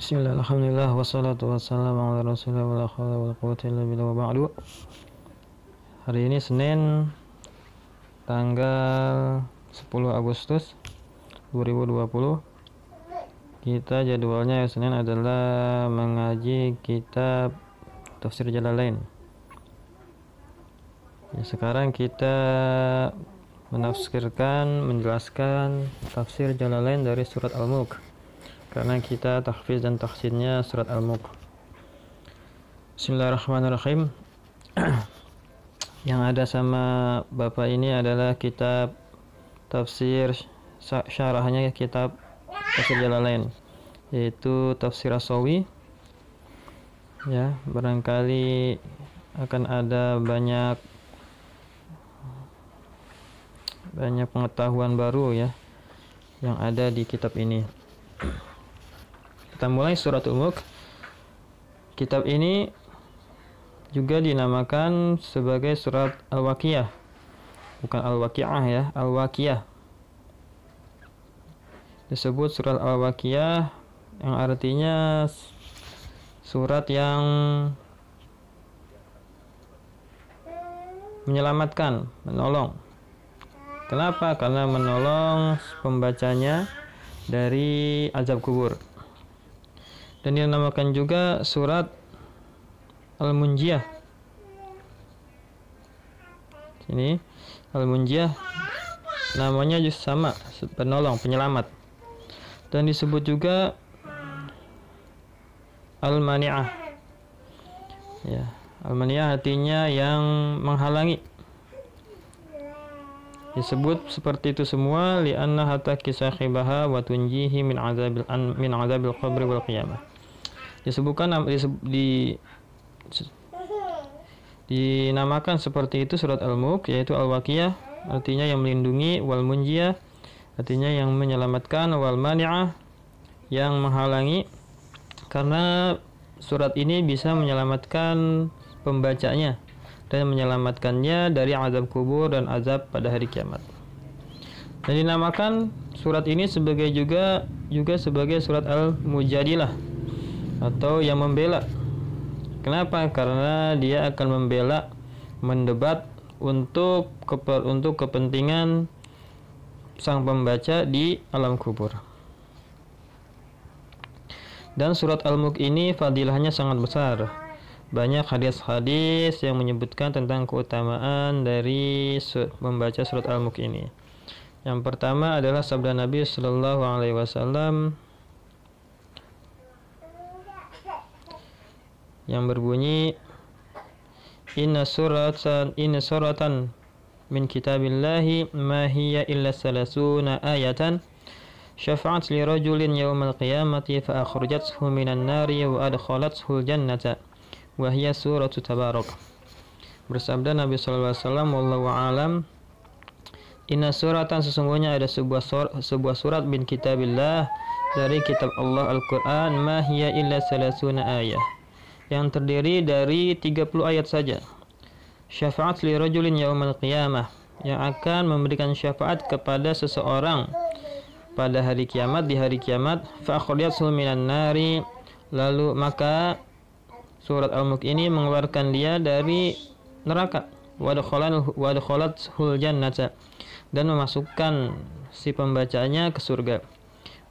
Bismillah, alhamdulillah, wassalatu wassalamu ala rasulillah wa la hawla wa la quwwata illa billah wa ba'du. Hari ini Senin tanggal 10 Agustus 2020. Kita jadwalnya Senin adalah mengaji kitab Tafsir Jalalain. Sekarang kita menjelaskan tafsir Jalalain dari surat Al-Mulk, karena kita tahfiz dan tahsinnya surat Al-Mulk. Bismillahirrahmanirrahim. Yang ada sama Bapak ini adalah kitab tafsir, syarahnya kitab Tafsir Jalalain, yaitu Tafsir As-Sawi. Ya, barangkali akan ada banyak pengetahuan baru ya yang ada di kitab ini. Kita mulai surat Al-Mulk. Kitab ini juga dinamakan sebagai surat Al-Waqiah, bukan Al-Waqi'ah ya, Al-Waqiah. Disebut surat Al-Waqiah yang artinya surat yang menyelamatkan, menolong. Kenapa? Karena menolong pembacanya dari azab kubur. Dan dinamakan juga surat Al-Munjiyah. Ini Al-Munjiyah namanya juga sama, penolong, penyelamat. Dan disebut juga Al-Mani'ah. Ya, Al-Mani'ah artinya yang menghalangi. Disebut seperti itu semua li'anna hatta kisahibaha wa tunjihi min azabil qabri wal qiyamah. Dinamakan seperti itu surat Al-Mulk, yaitu Al-Waqiah artinya yang melindungi, wal munjiyah artinya yang menyelamatkan, wal mani'ah yang menghalangi, karena surat ini bisa menyelamatkan pembacanya dan menyelamatkannya dari azab kubur dan azab pada hari kiamat. Dan dinamakan surat ini juga sebagai surat Al-Mujadilah atau yang membela. Kenapa? Karena dia akan membela, mendebat untuk kepentingan sang pembaca di alam kubur. Dan surat Al-Mulk ini fadilahnya sangat besar. Banyak hadis-hadis yang menyebutkan tentang keutamaan dari membaca surat Al-Mulk ini. Yang pertama adalah sabda Nabi Sallallahu Alaihi Wasallam yang berbunyi, Inna suratan min kitabillahi ma hiya illa salasuna ayatan syafa'at li rajulin yawmal qiyamati fa akhrajathu minan nari wa adkhalathu al-jannata wa hiya suratu Tabarak. Bersabda Nabi sallallahu alaihi wasallam, wallahu alam, inna suratan, sesungguhnya ada sebuah surat min kitabillah, dari kitab Allah Al-Qur'an, ma hiya illa salasuna ayah, yang terdiri dari 30 ayat saja. Syafa'at li rajulin yaumal qiyamah, yang akan memberikan syafaat kepada seseorang pada hari kiamat, di hari kiamat. Fa akhrajathu minan nari, lalu maka surat Al-Mulk ini mengeluarkan dia dari neraka. Wa adkhalathul jannata, dan memasukkan si pembacanya ke surga.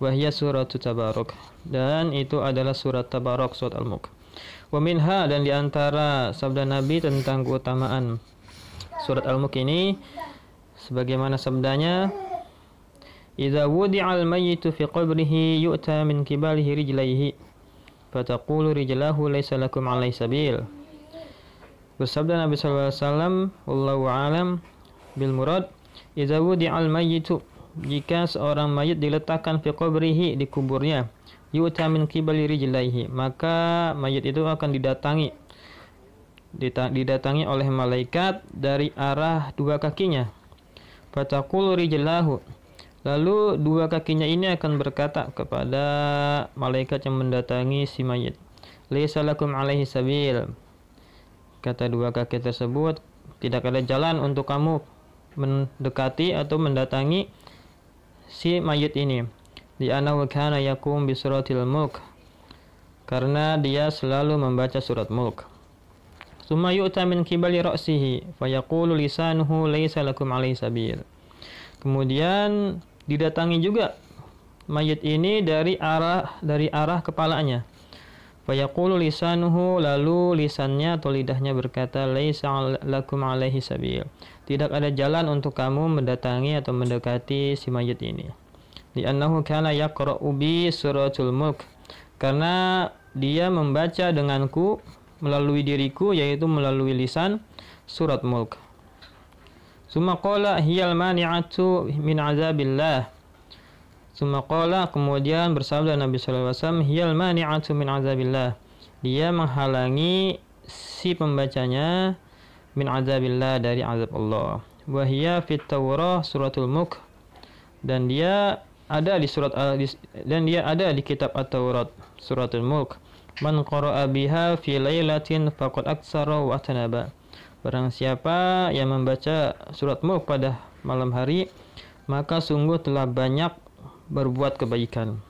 Wa hiya suratu Tabarak, dan itu adalah surat Tabarak, surat Al-Mulk. Wa minha, dan diantara sabda Nabi tentang keutamaan surat Al-Mulk ini, sebagaimana sabdanya, idza wudi'al mayyitu fi qabrihi yu'ta min qibalihi rijlaihi fataqulu rijlahu laysa lakum 'alaihi sabil. Bersabda Nabi sallallahu alaihi wasallam, wallahu a'lam bil murad, idza wudi'al mayyitu, jika seorang mayit diletakkan fi qabrihi, di kuburnya, yu'ta min qibali rijlaihi, maka mayit itu akan didatangi oleh malaikat dari arah dua kakinya. Fataqulu rijlahu, lalu dua kakinya ini akan berkata kepada malaikat yang mendatangi si mayit, laisa lakum alaihi sabil, kata dua kaki tersebut, tidak ada jalan untuk kamu mendekati atau mendatangi si mayit ini. Li'annahu kana yakum bi suratil mulk, karena dia selalu membaca surat Mulk. Tsumma yu'ta min qibali ra'sihi fayaqulu lisanuhu laisa lakum alaihi sabil. Kemudian didatangi juga mayit ini dari arah kepalanya. Fayaqulu lisanuhu, lalu lisannya atau lidahnya berkata laisa lakum alaihi sabil. Tidak ada jalan untuk kamu mendatangi atau mendekati si mayit ini. Li'annahu kana yaqra'u bi suratul Mulk. Karena dia membaca denganku melalui diriku, yaitu melalui lisan surat Mulk. Summa qala hiyal mani'atu min azabillah. Summa qala, kemudian bersabda Nabi sallallahu alaihi wasallam, hiyal mani'atu min azabillah. Dia menghalangi si pembacanya min azabillah, dari azab Allah. Wa hiya fit Taurah suratul Mulk. Dan dia ada di kitab At-Taurat suratul Mulk. Man qara'a biha fi lailatin faqad aktsara wa atanaba. Barang siapa yang membaca surat Mulk pada malam hari, maka sungguh telah banyak berbuat kebaikan.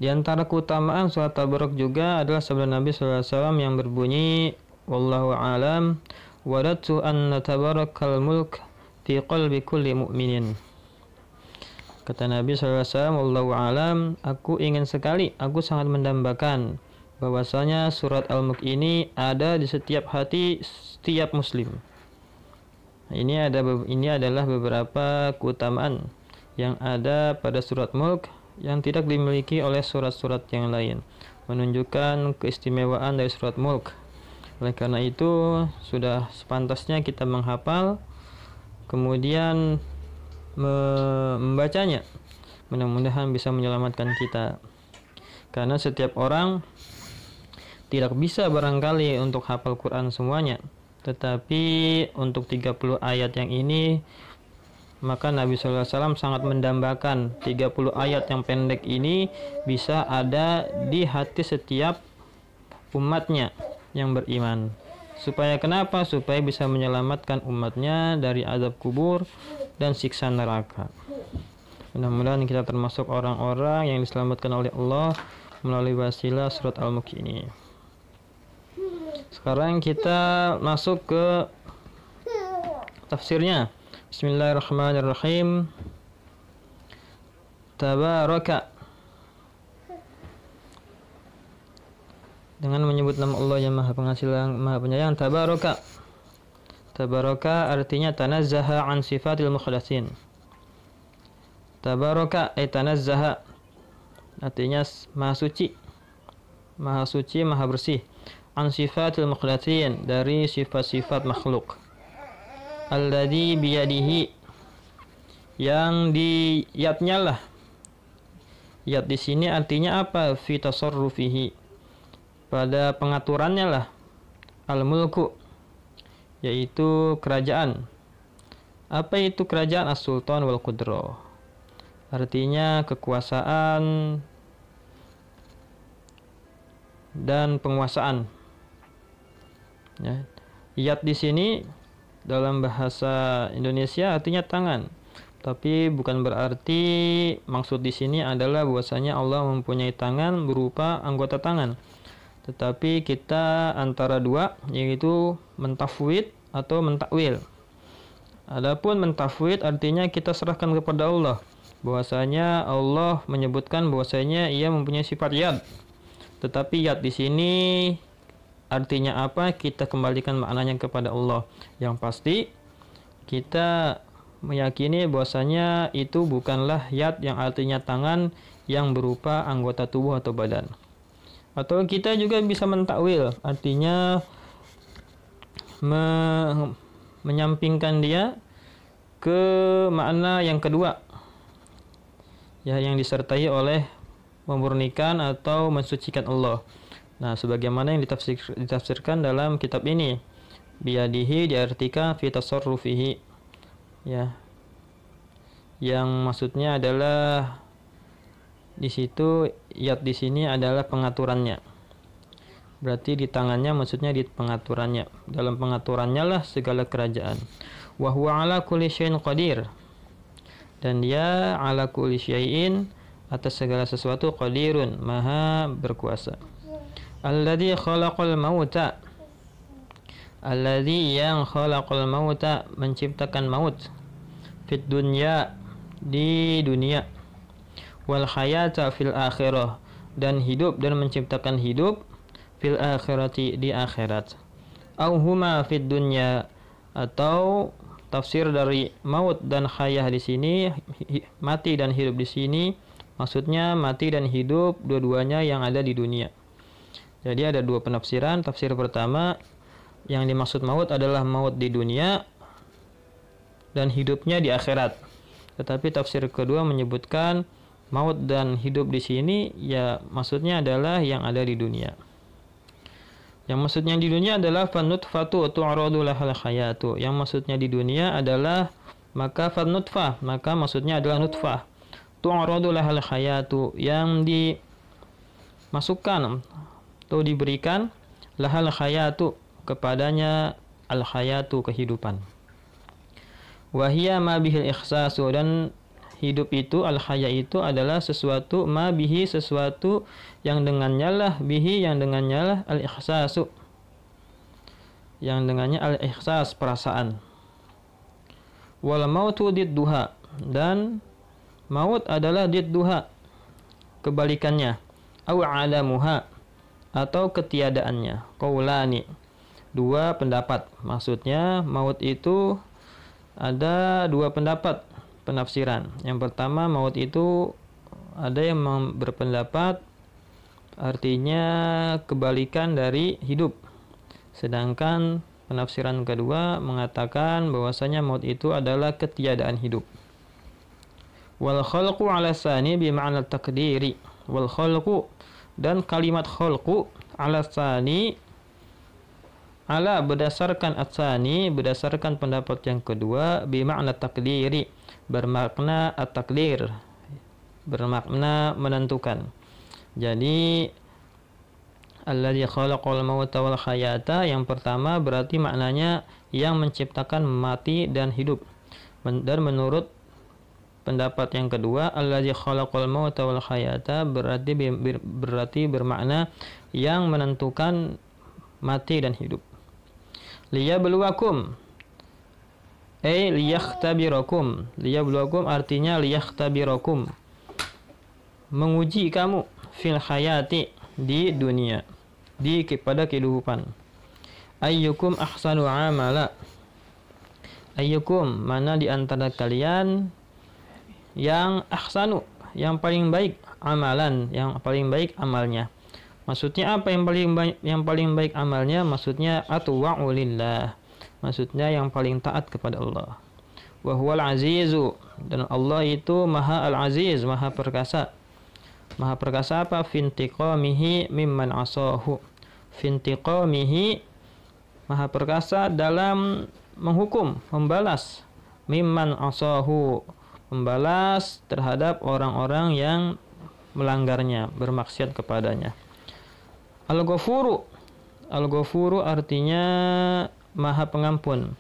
Di antara keutamaan surat Tabarak juga adalah sabda Nabi SAW yang berbunyi, wallahu a'lam, wadatu anna tabarakal mulk fi qalbi kulli mu'minin. Kata Nabi SAW, wallahu alam, aku sangat mendambakan bahwasanya surat Al-Mulk ini ada di setiap hati setiap muslim. Ini adalah beberapa keutamaan yang ada pada surat Mulk yang tidak dimiliki oleh surat-surat yang lain, menunjukkan keistimewaan dari surat Mulk. Oleh karena itu, sudah sepantasnya kita menghafal, kemudian membacanya. Mudah-mudahan bisa menyelamatkan kita, karena setiap orang tidak bisa barangkali untuk hafal Quran semuanya, tetapi untuk 30 ayat yang ini, maka Nabi SAW sangat mendambakan 30 ayat yang pendek ini bisa ada di hati setiap umatnya yang beriman. Supaya kenapa? Supaya bisa menyelamatkan umatnya dari azab kubur dan siksa neraka. Mudah-mudahan kita termasuk orang-orang yang diselamatkan oleh Allah melalui wasilah surat Al-Mulk ini. Sekarang kita masuk ke tafsirnya. Bismillahirrahmanirrahim. Tabaraka, dengan menyebut nama Allah yang Maha Pengasih, Maha Penyayang. Tabaraka. Tabaraka artinya tanazzaha an sifatil mukhlasin. Tabaraka ay tanazzaha, artinya Maha Suci. Maha Suci, Maha Bersih. An sifatil mukhlasin, dari sifat-sifat makhluk. Alladzi biyadihi, yang di yadnya lah. Yad di sini artinya apa? Fi tasarrufihi, pada pengaturannya lah. Al-mulku, yaitu kerajaan. Apa itu kerajaan? As-sultan wal qudrah, artinya kekuasaan dan penguasaan. Ya. Yad di sini dalam bahasa Indonesia artinya tangan, tapi bukan berarti maksud di sini adalah bahwasanya Allah mempunyai tangan berupa anggota tangan. Tetapi kita antara dua, yaitu mentafwid atau mentakwil. Adapun mentafwid artinya kita serahkan kepada Allah, bahwasanya Allah menyebutkan bahwasanya Ia mempunyai sifat yad. Tetapi yad di sini artinya apa? Kita kembalikan maknanya kepada Allah. Yang pasti kita meyakini bahwasanya itu bukanlah yad yang artinya tangan yang berupa anggota tubuh atau badan. Atau kita juga bisa mentakwil, artinya menyampingkan dia ke makna yang kedua, ya, yang disertai oleh memurnikan atau mensucikan Allah. Nah, sebagaimana yang ditafsirkan dalam kitab ini, biyadihi diartikan fi tasarrufihi, ya, yang maksudnya adalah di situ yad di sini adalah pengaturannya. Berarti di tangannya, maksudnya di pengaturannya. Dalam pengaturannya lah segala kerajaan. Wa huwa ala kulli syai'in qadir, dan dia ala kulli syai'in atas segala sesuatu, qadirun, maha berkuasa. Alladzi khalaqal mauta, alladzi yang khalaqal mauta, menciptakan maut, fid dunya, di dunia, wal hayata fil akhirah, dan hidup dan menciptakan hidup, fil akhirati, di akhirat. Au huma fid dunya, atau tafsir dari maut dan hayah di sini, mati dan hidup di sini, maksudnya mati dan hidup dua-duanya yang ada di dunia. Jadi ada dua penafsiran. Tafsir pertama, yang dimaksud maut adalah maut di dunia dan hidupnya di akhirat. Tetapi tafsir kedua menyebutkan maut dan hidup di sini ya maksudnya adalah yang ada di dunia. Yang maksudnya di dunia adalah fanutfatu tu'radu lahal hayatu. Yang maksudnya di dunia adalah maka fanutfah, maka maksudnya adalah nutfah. Tu'radu lahal hayatu, yang dimasukkan atau diberikan lahal hayatu, kepadanya al hayatu, kehidupan. Wahia ma bihil ikhsasu, dan hidup itu, al haya itu adalah sesuatu, ma bihi, sesuatu yang dengannya lah, bihi, yang dengannya lah, al ikhsasu, yang dengannya al ikhsas, perasaan. Wal mautu didduha, dan maut adalah didduha, kebalikannya. Au adamuha, atau ketiadaannya. Qaulani, dua pendapat. Maksudnya maut itu ada dua pendapat penafsiran. Yang pertama, maut itu ada yang berpendapat artinya kebalikan dari hidup. Sedangkan penafsiran kedua mengatakan bahwasanya maut itu adalah ketiadaan hidup. Wal khalqu ala tsani bi ma'na takdiri. Wal khalqu, dan kalimat khalqu, ala tsani, ala berdasarkan at-tsani, berdasarkan pendapat yang kedua, bi ma'na takdiri, bermakna at-takdir, bermakna menentukan. Jadi alladzi khalaqal mauta wal hayata, yang pertama berarti maknanya yang menciptakan mati dan hidup. Dan menurut pendapat yang kedua, allazi khalaqal mauta wal hayata, berarti bermakna yang menentukan mati dan hidup. Liyabluwakum, liyakhtabirakum. Liyabluwakum artinya liyakhtabirakum, menguji kamu, fil hayati, di dunia, pada kehidupan. Ayyukum ahsanu amala, ayyukum, mana di antara kalian yang ahsanu, yang paling baik, amalan, yang paling baik amalnya. Maksudnya apa yang paling baik amalnya? Maksudnya atwa'u lillah, maksudnya yang paling taat kepada Allah. Wa huwal azizu, dan Allah itu maha al-aziz, maha perkasa. Maha perkasa apa? Fintiqamihi mimman asahu. Fintiqamihi, maha perkasa dalam menghukum, membalas, mimman asahu, membalas terhadap orang-orang yang melanggarnya, bermaksiat kepadanya. Al-Ghafuru, Al-Ghafuru artinya maha pengampun,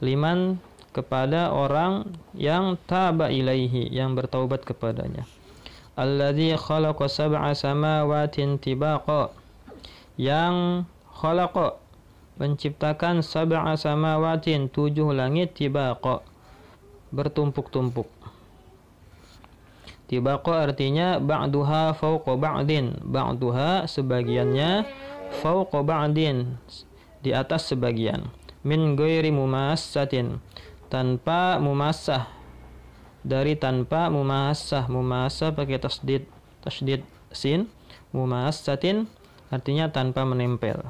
liman, kepada orang yang taba ilaihi, yang bertaubat kepadanya. Alladzi khalaqa sab'a samawatin tibaqa, yang khalaqa, menciptakan sab'a samawatin, 7 langit, tibaqa, bertumpuk-tumpuk. Tibaqa artinya ba'duha fawqa ba'din, ba'duha sebagiannya, fawqa ba'din di atas sebagian, min ghairi mumassatin, tanpa mumassah, dari tanpa mumassah. Mumassah pakai tasdid sin, mumassatin artinya tanpa menempel.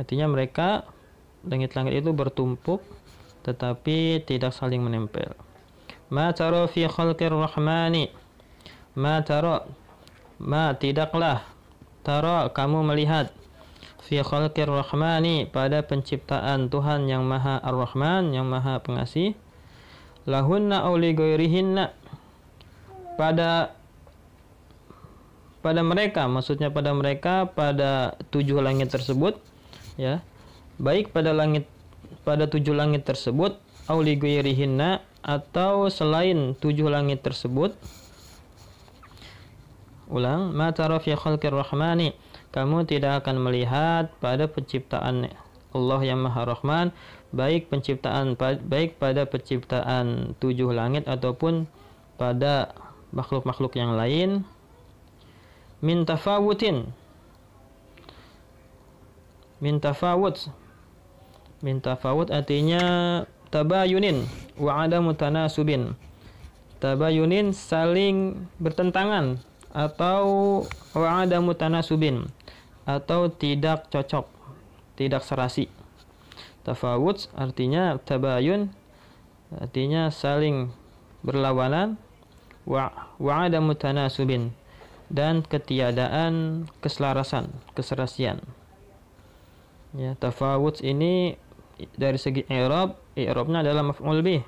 Artinya mereka, langit-langit itu bertumpuk tetapi tidak saling menempel. Ma tara fi khalqir rahmani, ma tara, ma tidaklah, tara kamu melihat, fi khalqir rahmani pada penciptaan Tuhan yang maha ar-Rahman, yang maha pengasih, lahunna aw li ghairihinna, pada mereka, maksudnya pada mereka, pada 7 langit tersebut, ya, baik pada 7 langit tersebut, aw li ghairihinna, atau selain 7 langit tersebut, Ulang, ma tara fi khalqir rahmani, kamu tidak akan melihat pada penciptaan Allah yang Maha Rahman, baik pada penciptaan 7 langit ataupun pada makhluk-makhluk yang lain, min tafawut artinya tabayunin wa adamu tanasubin. Tabayunin saling bertentangan, atau wa adamu tanasubin atau tidak cocok, tidak serasi. Tafawut artinya tabayun, artinya saling berlawanan, wa adamu tanasubin, dan ketiadaan keselarasan, keserasian. Ya, tafawut ini dari segi i'rabnya adalah maf'ul bih.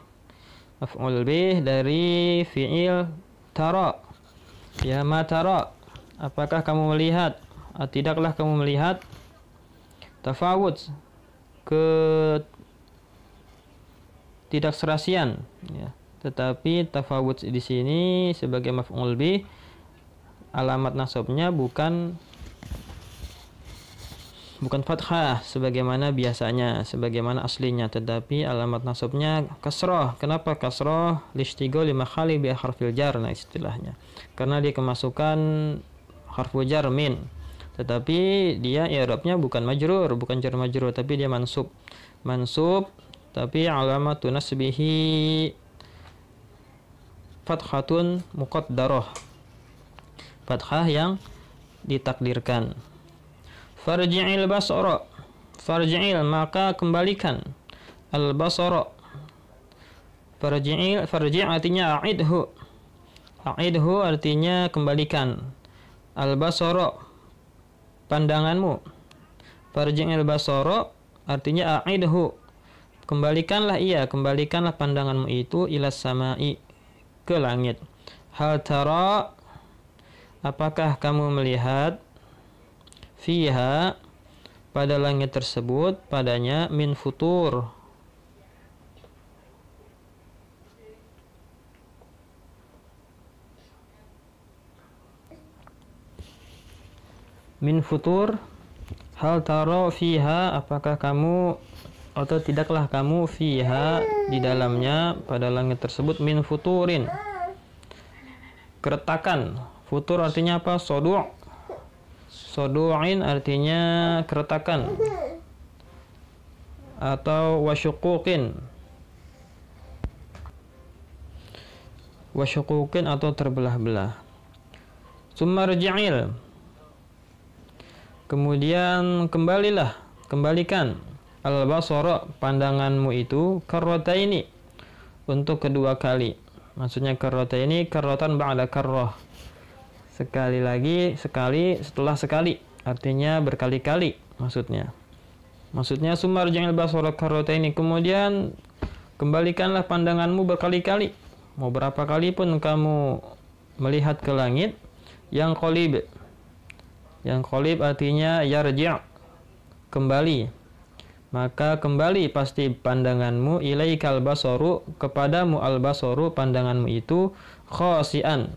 Maf'ul bih dari fi'il tara. Ya, ma tara, apakah kamu melihat? Tidaklah kamu melihat tafawut, tidak serasian, ya. Tetapi tafawut di sini sebagai maf'ul bih, alamat nasabnya bukan fathah sebagaimana biasanya, sebagaimana aslinya, tetapi alamat nasabnya kasrah. Kenapa kasrah? Listighol makhali bi harfil jar, nah istilahnya. Karena dia kemasukan harfu jar min. Tetapi dia i'rabnya bukan majrur, bukan jar majrur, tapi dia mansub. Mansub, tapi alamat nasbihi fathatun muqaddarah. Fathah yang ditakdirkan. Farji'il basara. Farji'il, maka kembalikan. Al-basara. Farji' artinya a'idhu. A'idhu artinya kembalikan. Al-basara, pandanganmu. Farji'il basara artinya a'idhu, kembalikanlah pandanganmu itu ilas sama'i, ke langit. Hal tara, apakah kamu melihat, fiha, pada langit tersebut, padanya, min futur, min futur. Hal tara fiha, apakah kamu atau tidaklah kamu, fiha, di dalamnya, pada langit tersebut, min futurin, keretakan. Futur artinya apa? Sodu'in artinya keretakan, atau wasyukukin atau terbelah-belah. Summarji'il, kemudian kembalikan al-basara, pandanganmu itu, karrataini, untuk kedua kali. Maksudnya karrataini, karratan ba'da karrah, sekali lagi, sekali setelah sekali, artinya berkali-kali maksudnya. Summarji'il basara karrataini, kemudian kembalikanlah pandanganmu berkali-kali. Mau berapa kali pun kamu melihat ke langit. Yang qalib artinya yarji', kembali. Maka kembali pasti pandanganmu, ilaikal basaru, kepadamu al-basaru, pandanganmu itu, khasi'an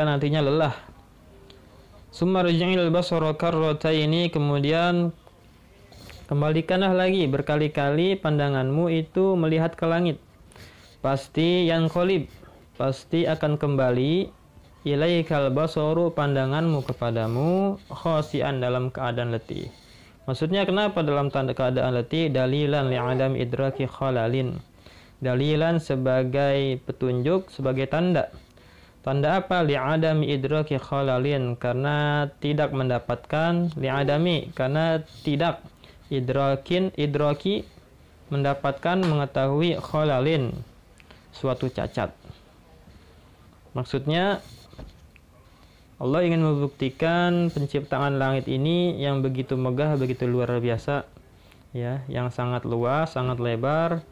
artinya lelah. Summarji'il basara karrataini, kemudian kembalikanlah lagi berkali-kali pandanganmu itu melihat ke langit. Pasti yang qalib, pasti akan kembali, ilaikal basaru, pandanganmu kepadamu, khasi'an, dalam keadaan letih. Maksudnya kenapa dalam tanda keadaan letih? Dalilan li'adam idraki khalalin. Dalilan sebagai petunjuk, sebagai tanda. Tanda apa? Li'adami idraki khalalin, karena tidak mendapatkan, li'adami, karena tidak, idraki, mendapatkan, mengetahui, khalalin, suatu cacat. Maksudnya Allah ingin membuktikan penciptaan langit ini yang begitu megah, begitu luar biasa, ya, yang sangat luas, sangat lebar,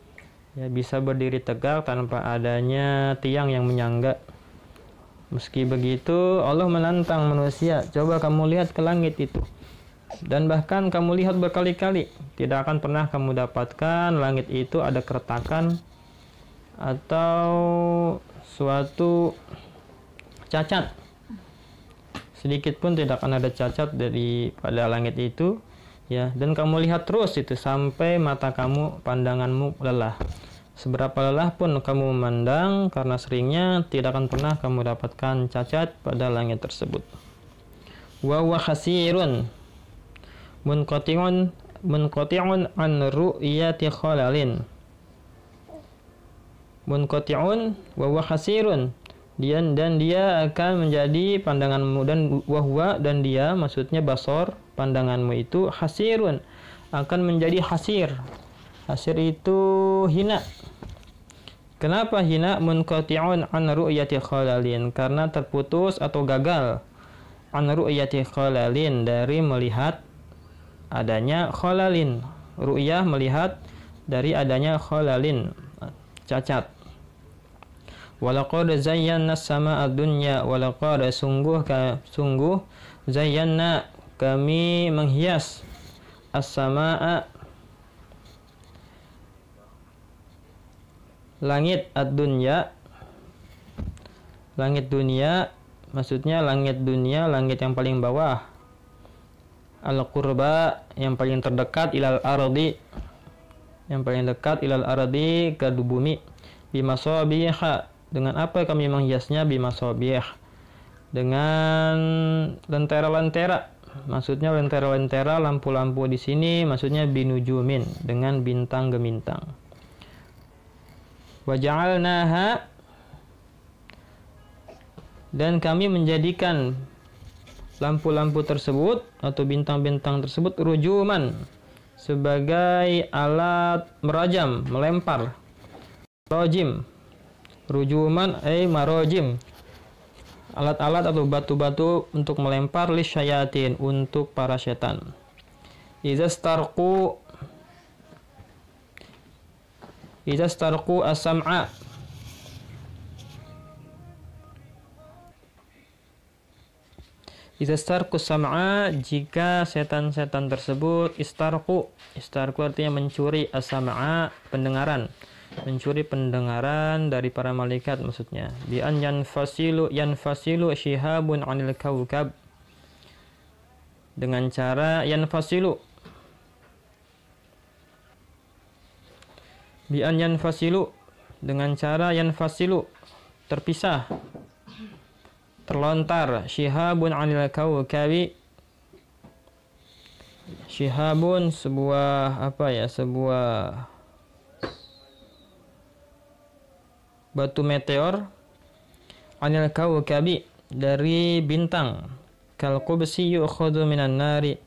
ya, bisa berdiri tegak tanpa adanya tiang yang menyangga. Meski begitu, Allah menantang manusia, coba kamu lihat ke langit itu. Dan bahkan kamu lihat berkali-kali, tidak akan pernah kamu dapatkan langit itu ada keretakan atau suatu cacat. sedikit pun tidak akan ada cacat pada langit itu, ya. Dan kamu lihat terus itu sampai mata kamu, pandanganmu lelah. Seberapa lelah pun kamu memandang, karena seringnya tidak akan pernah kamu dapatkan cacat pada langit tersebut. Wa huwa khasirun munqati'un an ru'yati khalalin. Munqati'un wa huwa khasirun, dan dia akan menjadi pandanganmu, dan wahwa, dan dia maksudnya basor, pandanganmu itu khasirun, akan menjadi hasir. Hasir itu hina. Kenapa hina? Munqati'un an ru'yati khalalin, karena terputus atau gagal. An ru'yati khalalin, dari melihat adanya khalalin. Ru'yah melihat, dari adanya khalalin, cacat. Walaqad zayyana as-samaa'a ad-dunya, walaqad sungguh zayyana kami menghias as-samaa'a langit ad-dunya, langit dunia, maksudnya langit dunia, langit yang paling bawah, al-qurba, yang paling terdekat, ilal ardi, yang paling dekat, ilal ardi, ke bumi, bimasabiha, dengan apa kami menghiasnya? Bimasabih, dengan lentera-lentera, maksudnya lentera-lentera, lampu-lampu di sini maksudnya binujumin, dengan bintang gemintang. Waja'alnaha, dan kami menjadikan lampu-lampu tersebut atau bintang-bintang tersebut rujuman, sebagai alat merajam, melempar. Rojim, rujuman marojim, alat-alat atau batu-batu untuk melempar, lisyayatin, untuk para setan. Izastarqu as-sam'a, Izastarqu as-sam'a, jika setan-setan tersebut, istarqu artinya mencuri, as-sam'a, pendengaran, mencuri pendengaran dari para malaikat maksudnya. Bi an yanfasilu shihabun 'anil kaukab, dengan cara yanfasilu, bi an yanfasilu, dengan cara yanfasilu, terpisah, terlontar, shihabun 'anil kaukabi, shihabun sebuah sebuah batu meteor, 'anil kaukabi, dari bintang, kal qubsi yu'khadhu minan nari,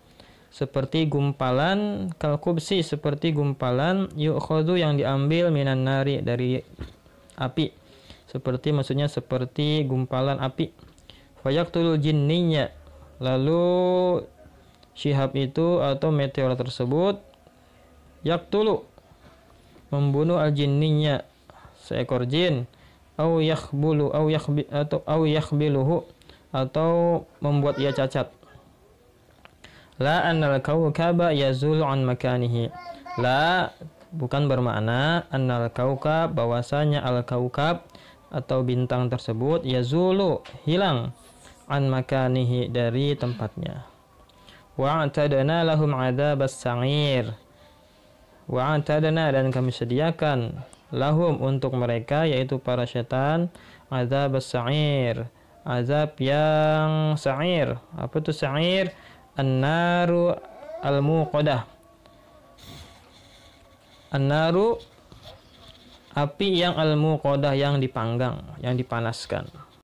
seperti gumpalan, kal qubsi, seperti gumpalan, yu'khadhu, yang diambil, minan nari, dari api, seperti maksudnya seperti gumpalan api. Fayaqtulul jinniyya, lalu syihab itu atau meteor tersebut, yaqtulu, membunuh al-jinniyya, seekor jin, au yakhbiluhu, atau membuat ia cacat. La annal kaukaba yazulu an makanihi, la, bukan bermakna annal kaukab, bahwasanya al-kaukab atau bintang tersebut, yazulu, hilang, an makanihi, dari tempatnya. Wa'tadna lahum 'adzabas sa'ir, wa'tadna, dan kami sediakan, lahum, untuk mereka, yaitu para setan, adzabas sa'ir, azab yang sa'ir. Apa itu sa'ir? An-naru al-muqadah, an-naru, api yang al-muqadah, yang dipanggang, yang dipanaskan.